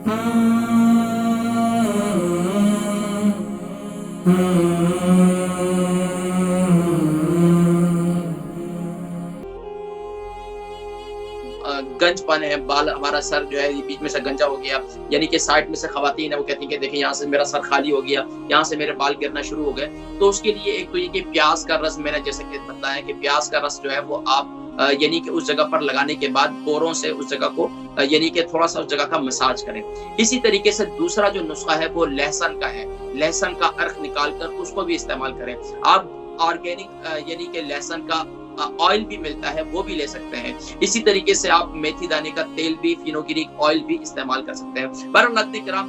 गंज पन है, बाल हमारा सर जो है ये बीच में से गंजा हो गया, यानी कि साइड में से खवातीन है वो कहती हैं कि देखिए यहाँ से मेरा सर खाली हो गया, यहाँ से मेरे बाल गिरना शुरू हो गए। तो उसके लिए एक तो ये कि प्याज का रस, मैंने जैसे कि बताया कि प्याज का रस जो है वो आप यानी कि उस जगह पर लगाने के बाद बोरों से उस जगह को यानी कि थोड़ा सा उस जगह का मसाज करें। इसी तरीके से दूसरा जो नुस्खा है वो लहसुन का है, लहसुन का अर्क निकाल कर उसको भी इस्तेमाल करें। आप ऑर्गेनिक यानी कि लहसुन का ऑयल भी मिलता है वो भी ले सकते हैं। इसी तरीके से आप मेथी दाने का तेल भी, फिनोग्रीक ऑयल भी इस्तेमाल कर सकते हैं। बहरहाल नाज़रीन किराम,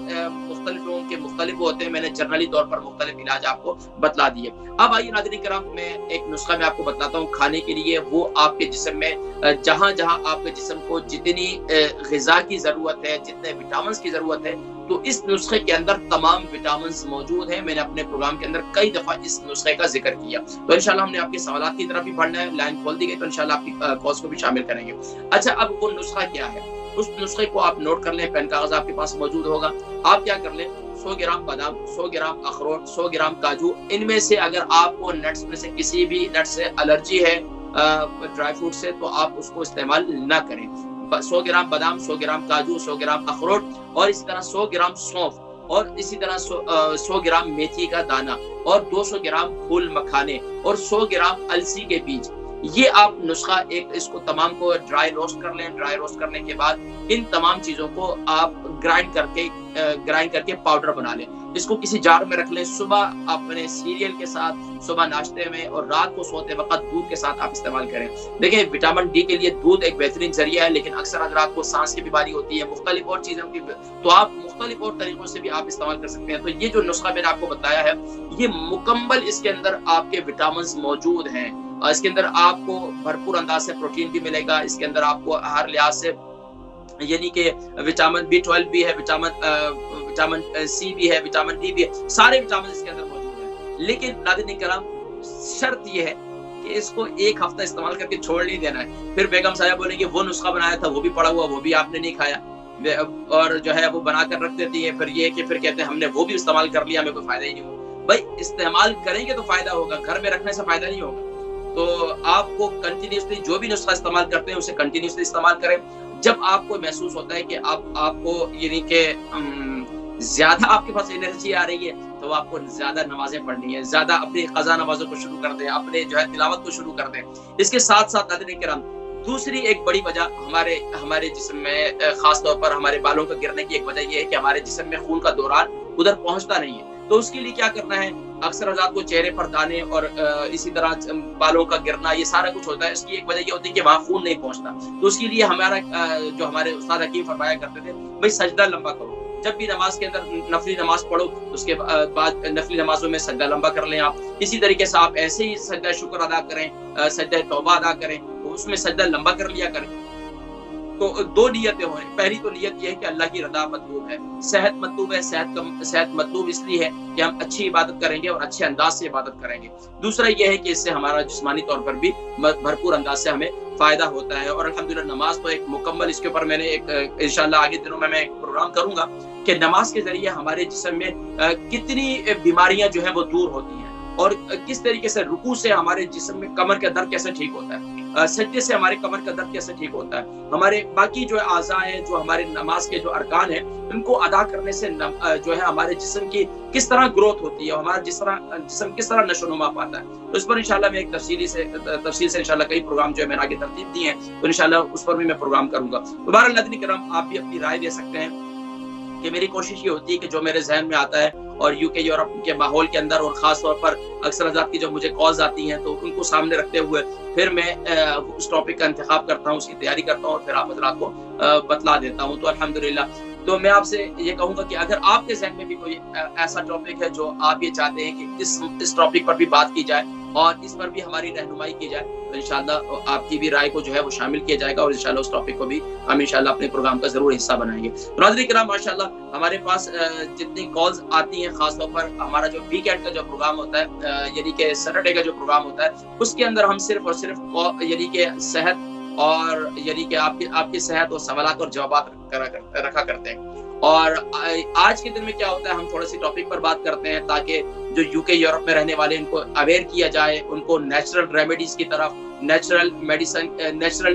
मुख्तलिफ लोगों के मुख्तलिफ होते हैं, मैंने जनरली तौर पर मुख्तलिफ इलाज आपको बतला दिए। अब आइए नाज़रीन किराम, मैं एक नुस्खा मैं आपको बताता हूँ खाने के लिए। वो आपके जिस्म में जहाँ जहाँ आपके जिस्म को जितनी ग़िज़ा की ज़रूरत है, जितने विटामिन की ज़रूरत है, तो इस नुस्खे के अंदर तमाम विटामिन मौजूद हैं। मैंने अपने प्रोग्राम के अंदर कई दफा इस नुस्खे का जिक्र किया। तो इंशाल्लाह हमने आपके सवालात की तरफ भी पढ़ना है, लाइन खोल दी गई तो इंशाल्लाह आपकी कॉल्स को भी शामिल करेंगे। अच्छा, अब वो नुस्खा क्या है, उस नुस्खे को आप नोट कर लें, पेन कागज आपके पास मौजूद होगा। आप क्या कर लें, 100 ग्राम बादाम, 100 ग्राम अखरोट, 100 ग्राम काजू, इनमें से अगर आपको नट्स में से किसी भी नट से एलर्जी है, ड्राई फ्रूट से, तो आप उसको इस्तेमाल ना करें। 100 ग्राम बादाम, 100 ग्राम काजू, 100 ग्राम अखरोट और इसी तरह 100 ग्राम सौंफ और इसी तरह 100 ग्राम मेथी का दाना और 200 ग्राम फूल मखाने और 100 ग्राम अलसी के बीज। ये आप नुस्खा एक इसको तमाम को ड्राई रोस्ट कर लें। ड्राई रोस्ट करने के बाद इन तमाम चीजों को आप ग्राइंड करके पाउडर बना लें। इसको किसी जार में रख लें। सुबह अपने सीरियल के साथ, सुबह नाश्ते में और रात को सोते वक्त दूध के साथ आप इस्तेमाल करें। देखिए, विटामिन डी के लिए दूध एक बेहतरीन जरिया है, लेकिन अक्सर अगर आपको सांस की बीमारी होती है, मुख्तलिफ और चीजों की, तो आप मुख्तलिफ और तरीकों से भी आप इस्तेमाल कर सकते हैं। तो ये जो नुस्खा मैंने आपको बताया है, ये मुकम्मल इसके अंदर आपके विटामिन मौजूद हैं। इसके अंदर आपको भरपूर अंदाज से प्रोटीन भी मिलेगा। इसके अंदर आपको हर लिहाज से यानी कि विटामिन B12 भी है, विटामिन सी भी है, विटामिन डी भी है, सारे विटामिन इसके अंदर मौजूद हैं। लेकिन नाज़रीन किराम, शर्त ये है कि इसको एक हफ्ता इस्तेमाल करके छोड़ नहीं देना है। फिर बेगम साहब बोलेंगे वो नुस्खा बनाया था वो भी पड़ा हुआ, वो भी आपने नहीं खाया, और जो है वो बना कर रख देती है। फिर ये कि फिर कहते हैं हमने वो भी इस्तेमाल कर लिया, हमें कोई फायदा ही नहीं हुआ। भाई, इस्तेमाल करेंगे तो फायदा होगा, घर में रखने से फायदा नहीं होगा। तो आपको कंटिन्यूसली जो भी नुस्खा इस्तेमाल करते हैं उसे कंटिन्यूसली इस्तेमाल करें। जब आपको महसूस होता है कि आपको यानी कि ज्यादा आपके पास एनर्जी आ रही है, तो आपको ज्यादा नमाजें पढ़नी है, ज्यादा अपनी क़ज़ा नमाजों को शुरू कर दें, अपने जो है तिलावत को शुरू कर दें। इसके साथ साथ नाज़रीन किराम, दूसरी एक बड़ी वजह हमारे जिस्म में, खास तौर पर हमारे बालों का गिरने की एक वजह यह है कि हमारे जिस्म में खून का दौरान उधर पहुंचता नहीं है। तो उसके लिए क्या करना है, अक्सर हज़रात को चेहरे पर दाने और इसी तरह बालों का गिरना, ये सारा कुछ होता है। इसकी एक वजह ये होती है कि वहाँ खून नहीं पहुंचता। तो उसके लिए जो हमारे उस्ताद हकीम फरमाया करते थे, भाई सजदा लंबा करो। जब भी नमाज के अंदर नफली नमाज पढ़ो, उसके बाद नफली नमाजों में सजदा लंबा कर लें आप। इसी तरीके से आप ऐसे ही सजदा शुक्र अदा करें, सजदा तौबा अदा करें, उसमें सजदा लंबा कर लिया करें। तो दो नियतें हों। पहली तो नियत यह है कि अल्लाह की रदा मतलूब है, सेहत मतलूब है। सेहत मतलूब इसलिए है कि हम अच्छी इबादत करेंगे और अच्छे अंदाज से इबादत करेंगे। दूसरा यह है कि इससे हमारा जिस्मानी तौर पर भी भरपूर अंदाज से हमें फायदा होता है। और अल्हम्दुलिल्लाह नमाज तो एक मुकम्मल, इसके ऊपर मैंने एक इंशाल्लाह आगे दिनों में मैं एक प्रोग्राम करूंगा कि नमाज के जरिए हमारे जिस्म में कितनी बीमारियां जो है वो दूर होती हैं और किस तरीके से रुकू से हमारे जिस्म में कमर का दर्द कैसे ठीक होता है, सजदे से हमारे कमर का दर्द कैसे ठीक होता है, हमारे बाकी जो आज़ा हैं, जो हमारे नमाज के जो अरकान हैं, उनको अदा करने से जो है हमारे जिस्म की किस तरह ग्रोथ होती है, हमारा जिस्म किस तरह नशोनुमा पाता है। तो इस पर इंशाल्लाह मैं एक तफसील से इंशाल्लाह कई प्रोग्राम जो है मैंने आगे तरतीब दी है, तो इंशाल्लाह उस पर भी मैं प्रोग्राम करूंगा। तो बहरहाल नाज़रीन किराम, आप भी अपनी राय दे सकते हैं कि मेरी कोशिश ये होती है कि जो मेरे जहन में आता है और यूके यूरोप के माहौल के अंदर और खास तौर पर अक्सर हज़रात की जो मुझे कॉल्स आती हैं, तो उनको सामने रखते हुए फिर मैं उस टॉपिक का इंतखाब करता हूँ, उसकी तैयारी करता हूँ और फिर आप हज़रात को बतला देता हूँ। तो अल्हम्दुलिल्लाह, तो मैं आपसे ये कहूँगा कि अगर आपके जहन में भी कोई ऐसा टॉपिक है जो आप ये चाहते हैं कि इस टॉपिक पर भी बात की जाए और इस पर भी हमारी रहनुमाई की जाए, तो इंशाल्लाह आपकी भी राय को जो है वो शामिल किया जाएगा और इंशाल्लाह उस टॉपिक को भी हम इंशाल्लाह अपने प्रोग्राम का जरूर हिस्सा बनाएंगे। तो नाज़रीन किराम, माशाल्लाह हमारे पास जितनी कॉल्स आती हैं, खासतौर पर हमारा जो वीकेंड का जो प्रोग्राम होता है, यानी कि सैटरडे का जो प्रोग्राम होता है, उसके अंदर हम सिर्फ और सिर्फ यानी कि सेहत اور یعنی کہ آپ کی صحت اور سوالات اور جوابات رکھا کرتے ہیں۔ اور آج کے دن میں کیا ہوتا ہے، ہم تھوڑا سی ٹاپک پر بات کرتے ہیں تاکہ جو UK یورپ میں رہنے والے ان کو اویئر کیا جائے، ان کو نیچرل ریمیڈیز کی طرف، نیچرل میڈیسن، نیچرل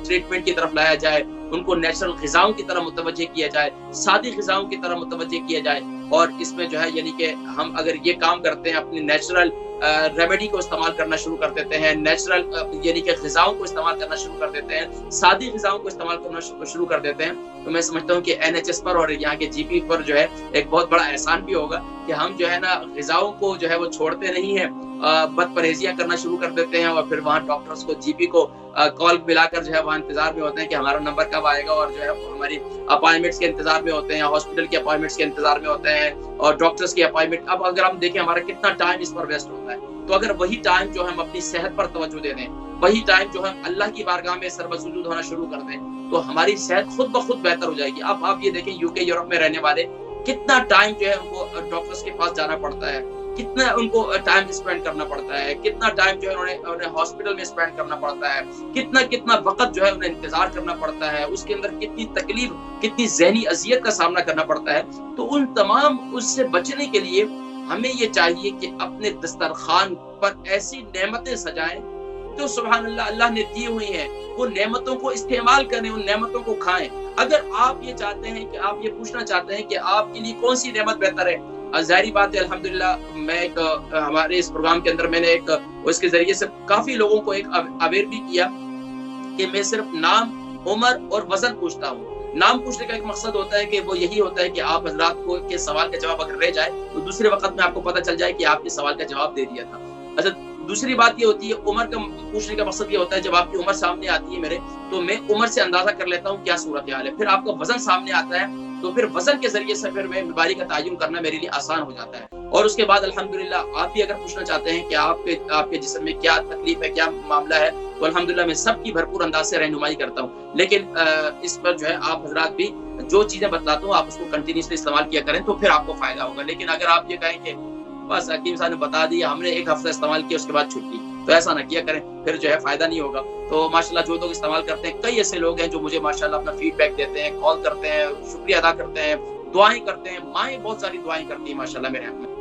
ٹریٹمنٹ کی طرف لایا جائے، ان کو نیچرل غذاؤں کی طرف متوجہ کیا جائے، سادی غذاؤں کی طرف متوجہ کیا جائے۔ اور اس میں جو ہے یعنی کہ ہم اگر یہ کام کرتے ہیں، اپنی نیچرل ریمیڈی کو استعمال کرنا شروع کر دیتے ہیں، نیچرل یعنی کہ غذاؤں کو استعمال کرنا شروع کر دیتے ہیں، سادی غذاؤں کو استعمال کرنا شروع کر دیتے ہیں، تو میں سمجھتا ہوں کہ NHS پر اور یہاں کے GP پر جو ہے ایک بہت بڑا احسان بھی ہوگا کہ ہم جو ہے نا غذاؤں کو جو ہے وہ چھوڑتے نہیں ہیں، بد پرہیزیاں کرنا شروع کر دیتے ہیں، اور پھر وہاں ڈاکٹرز کو GP کو کال ملا کر جو ہے وہاں انتظار میں ہوتے ہیں کہ ہمارا نمبر کب آئے گا، اور جو ہے ہماری اپائنٹمنٹس کے انتظار میں ہوتے ہیں، ہاسپٹل کے اپائنٹمنٹس کے انتظار میں ہوتے ہیں، اور ڈاکٹرز کی اپائنٹمنٹ۔ اب اگر ہم دیکھیں ہمارا کتنا ٹائم اس پر ویسٹ ہوتا ہے، تو اگر وہی ٹائم جو ہم اپنی صحت پر توجہ دے دیں، وہی ٹائم جو ہم اللہ کی بارگاہ میں سربسجود ہونا شروع کر دیں، تو ہماری صحت خود بخود بہتر ہو جائے گی۔ اب آپ یہ دیکھیں UK یورپ میں رہنے والے کتنا ٹائم جو ہے ان کو ڈاکٹرز کے پاس جانا پڑتا ہے، کتنا ان کو ٹائم اسپینڈ کرنا پڑتا ہے، کتنا ٹائم جو ہے انہیں ہاسپٹل میں اسپینڈ کرنا پڑتا ہے، کتنا وقت جو ہے انہیں انتظار کرنا پڑتا ہے، اس کے اندر کتنی تکلیف، کتنی ذہنی اذیت کا سامنا کرنا پڑتا ہے۔ تو ان تمام اس سے بچنے کے لیے ہمیں یہ چاہیے کہ اپنے دسترخوان پر ایسی نعمتیں سجائیں جو سبحان اللہ اللہ نے دی ہوئی ہیں، وہ نعمتوں کو استعمال کریں، ان نعمتوں کو کھائیں۔ اگر آپ یہ چاہتے ہیں کہ آپ یہ پوچھنا چاہتے ہیں کہ آپ کے لیے کون سی نعمت بہتر ہے، ظاہری بات ہے الحمدللہ میں ایک ہمارے اس پروگرام کے اندر میں نے ایک اس کے ذریعے سے کافی لوگوں کو ایک اویئر بھی کیا کہ میں صرف نام، عمر اور وزن پوچھتا ہوں۔ نام پوچھنے کا ایک مقصد ہوتا ہے کہ وہ یہی ہوتا ہے کہ آپ حضرات کو کے سوال کا جواب اگر رہ جائے تو دوسرے وقت میں آپ کو پتہ چل جائے کہ آپ نے سوال کا جواب دے دیا تھا۔ اچھا، دوسری بات یہ ہوتی ہے عمر کا پوچھنے کا مقصد یہ ہوتا ہے جب آپ کی عمر سامنے آتی ہے میرے، تو میں عمر سے اندازہ کر لیتا ہوں کیا صورتحال ہے۔ پھر آپ کا وزن سامنے آتا ہے تو پھر وزن کے ذریعے سے پھر میں بیماری کا تعین کرنا میرے لیے آسان ہو جاتا ہے۔ اور اس کے بعد الحمدللہ آپ بھی اگر پوچھنا چاہتے ہیں کہ آپ کے جسم میں کیا تکلیف ہے، کیا معاملہ ہے، تو الحمدللہ میں سب کی بھرپور انداز سے رہنمائی کرتا ہوں۔ لیکن اس پر جو ہے آپ حضرات بھی جو چیزیں بتلاتا ہوں آپ اس کو کنٹینیوسلی استعمال کیا کریں تو پھر آپ کو فائدہ ہوگا۔ لیکن اگر آپ یہ کہیں کہ بس حکیم صاحب نے بتا دیا، ہم نے ایک ہفتہ استعمال کیا اس کے بعد چھٹی، تو ایسا نہ کیا کریں، پھر جو ہے فائدہ نہیں ہوگا۔ تو ماشاءاللہ جو لوگ استعمال کرتے ہیں، کئی ایسے لوگ ہیں جو مجھے ماشاءاللہ اپنا فیڈ بیک دیتے ہیں، کال کرتے ہیں، شکریہ ادا کرتے ہیں، دعائیں کرتے ہیں، مائیں بہت ساری دعائیں کرتی ہیں ماشاءاللہ میرے یہاں۔